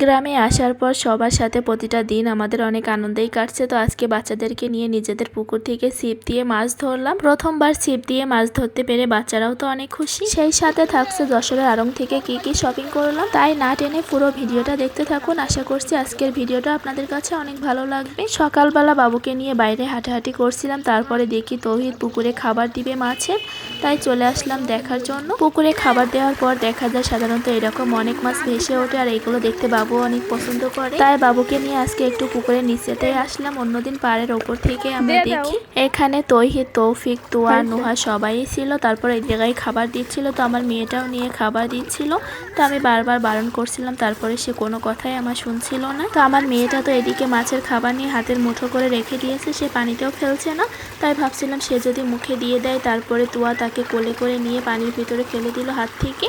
গ্রামে আসার পর সবার সাথে প্রতিটা দিন আমাদের অনেক আনন্দেই কাটছে। তো আজকে বাচ্চাদেরকে নিয়ে নিজেদের পুকুর থেকে ছিপ দিয়ে মাছ ধরলাম। প্রথমবার ছিপ দিয়ে মাছ ধরতে পেরে বাচ্চারাও তো অনেক খুশি। সেই সাথে থাকছে যশোরের আড়ং থেকে কি কি শপিং করলাম, তাই না টেনে পুরো ভিডিওটা দেখতে থাকুন। আশা করছি আজকের ভিডিওটা আপনাদের কাছে অনেক ভালো লাগবে। সকালবেলা বাবুকে নিয়ে বাইরে হাঁটাহাঁটি করছিলাম, তারপরে দেখি তৌহিদ পুকুরে খাবার দিবে মাছের, তাই চলে আসলাম দেখার জন্য। পুকুরে খাবার দেওয়ার পর দেখা যায় সাধারণত এরকম অনেক মাছ ভেসে ওঠে, আর এইগুলো দেখতে বাবু অনেক পছন্দ করে। তাই বাবুকে নিয়ে আজকে একটু পুকুরের নিচেতেই আসলাম। অন্যদিন পাড়ের ওপর থেকে আমরা দেখি। এখানে তৌহিদ, তৌফিক, তুয়া, নুহা সবাই ছিল। তারপর এই জায়গায় খাবার দিচ্ছিল, তো আমার মেয়েটাও নিয়ে খাবার দিচ্ছিল। তো আমি বারবার বারণ করছিলাম, তারপরে সে কোনো কথাই আমার শুনছিল না। তো আমার মেয়েটা তো এদিকে মাছের খাবার নিয়ে হাতের মুঠো করে রেখে দিয়েছে, সে পানিতেও ফেলছে না। তাই ভাবছিলাম সে যদি মুখে দিয়ে দেয়, তারপরে তুয়া তাকে কোলে করে নিয়ে পানির ভিতরে ফেলে দিল হাত থেকে।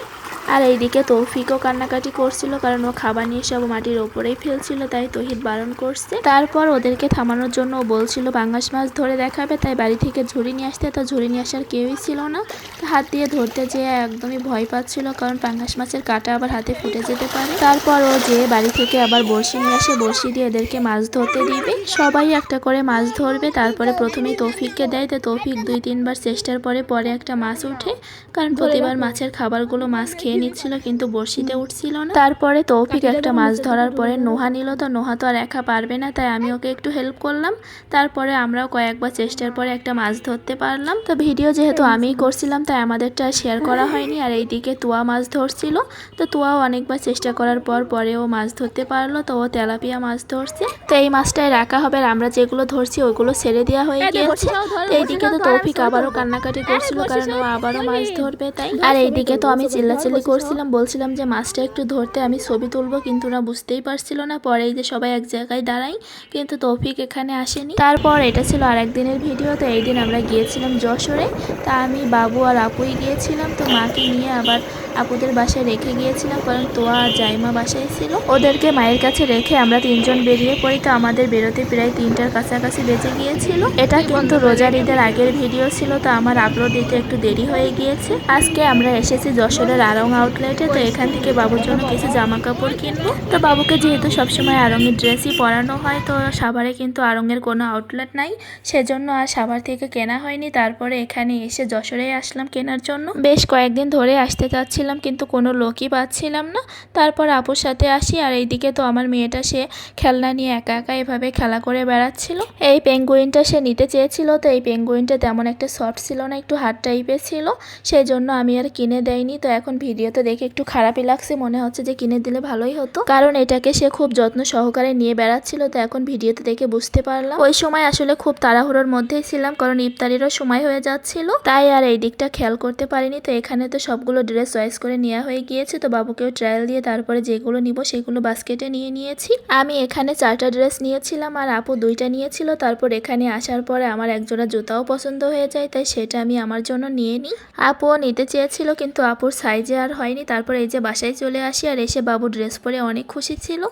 আর এইদিকে তৌফিকও কান্নাকাটি করছিল, কারণ ও খাবার নিয়ে সব মাটির ওপরেই ফেলছিল, তাই তৌহিদ বারণ করছে। তারপর ওদেরকে থামানোর জন্য ও বলছিল পাঙ্গাস মাছ ধরে দেখাবে, তাই বাড়ি থেকে ঝুড়ি নিয়ে আসতে। তো ঝুড়ি নিয়ে আসার কেউই ছিল না। হাত দিয়ে ধরতে যেয়ে একদমই ভয় পাচ্ছিল, কারণ পাঙ্গাস মাছের কাঁটা আবার হাতে ফুটে যেতে পারে। তারপর ও যে বাড়ি থেকে আবার বড়শি নিয়ে আসে, বড়শি দিয়ে এদেরকে মাছ ধরতে দিবে। সবাই একটা করে মাছ ধরবে। তারপরে প্রথমেই তৌফিককে দেয়, তো তৌফিক 2-3 বার চেষ্টার পরে একটা মাছ উঠে, কারণ প্রতিবার মাছের খাবারগুলো মাছ খেয়ে নিচ্ছিল, কিন্তু বড়শিতে উঠছিল না। তারপরে তৌফিক একটা মাছ ধরার পরে নোহা নিল, তো নোহা তো আর একা পারবে না, তাই আমি ওকে একটু হেল্প করলাম। তারপরে আমরাও কয়েকবার চেষ্টার পরে একটা মাছ ধরতে পারলাম। তো ভিডিও যেহেতু আমিই করছিলাম, তাই আমাদেরটা শেয়ার করা হয়নি। আর এইদিকে তুয়া মাছ ধরছিল, তো তুয়াও অনেকবার চেষ্টা করার পরেও মাছ ধরতে পারলো। তো ও তেলাপিয়া মাছ ধরছে, তো এই মাছটাই রাখা হবে। আর আমরা যেগুলো ধরছি ওইগুলো ছেড়ে দেওয়া হয়ে গিয়েছে। তো এইদিকে তো তৌফিক আবারও কান্নাকাটি করছিল, কারণ ও আবারও মাছ ধরবে তাই। আর এইদিকে তো আমি চিল্লাচিল্লি করছিলাম, বলছিলাম যে মাছটা একটু ধরতে, আমি ছবি তুলবো, কিন্তু ওরা বুঝতেই পারছিল না। পরে এই যে সবাই এক জায়গায় দাঁড়াই, কিন্তু তৌফিক এখানে আসেনি। তারপর এটা ছিল আরেকদিনের ভিডিও। তো এই দিন আমরা গিয়েছিলাম যশোরে। তা আমি, বাবু আর আপুই গিয়েছিলাম। তো মাকে নিয়ে আবার আপুদের বাসায় রেখে গিয়েছিলাম, কারণ তোয়া আর জাইমা বাসায় ছিল। ওদেরকে মায়ের কাছে রেখে আমরা 3 জন বেরিয়ে পড়ি। তো আমাদের বেরোতে প্রায় 3টার কাছাকাছি বেজে গিয়েছিল। এটা কিন্তু রোজার ঈদের আগের ভিডিও ছিল, তো আমার আপলোড দিতে একটু দেরি হয়ে গিয়েছে। আজকে আমরা এসেছি যশোরের আড়ং আউটলেটে। তো এখান থেকে বাবুর জন্য কিছু জামা কাপড় কিনবো। তো বাবুকে যেহেতু সবসময় আড়ংয়ের ড্রেসই পরানো হয়, তো সাভারে কিন্তু আড়ংয়ের কোনো আউটলেট নাই, সেজন্য আর সাভার থেকে কেনা হয়নি। তারপরে এখানে এসে যশোরে আসলাম কেনার জন্য। বেশ কয়েকদিন ধরে আসতে চাচ্ছিলাম, কিন্তু কোনো লোকই পাচ্ছিলাম না। তারপর আপুর সাথে আসি। আর এইদিকে তো আমার মেয়েটা, সে খেলনা নিয়ে একা একা এভাবে খেলা করে বেড়াচ্ছিল। এই পেঙ্গুইনটা সে নিতে চেয়েছিল, তো এই পেঙ্গুইনটা তেমন একটা সফট ছিল না, একটু হার্ড টাইপের ছিল, সেই জন্য আমি আর কিনে দেয়নি। তো এখন ভিডিওতে দেখে একটু খারাপই লাগছে, মনে হচ্ছে যে কিনে দিলে ভালোই হতো, কারণ এটাকে সে খুব যত্ন সহকারে নিয়ে বেড়াচ্ছিল। তো এখন ভিডিওতে দেখে বুঝতে পারলাম ওই সময় আসলে খুব তাড়াহুড়োর মধ্যেই ছিলাম, কারণ ইফতারিরও সময় হয়ে যাচ্ছিল, তাই আর এই দিকটা খেয়াল করতে পারিনি। তো এখানে তো সবগুলো ড্রেস চয়েস করে নেওয়া হয়ে গিয়েছে। তো বাবুকেও ট্রায়াল দিয়ে তারপরে যেগুলো নিব সেগুলো বাস্কেটে নিয়ে নিয়েছি। আমি এখানে 4টা ড্রেস নিয়েছিলাম, আর আপু 2টা নিয়েছিল। তারপর এখানে আসার পরে আমার একজোড়া জুতাও পছন্দ হয়ে যায়, তাই সেটা আমি আমার জন্য নিয়ে নিই। আপুও নিতে চেয়েছিল, কিন্তু আপুর সাইজে আর হয়নি। তারপর এই যে বাসায় চলে আসি, আর এসে বাবু ড্রেস পরে অনেক খুশি ছিল।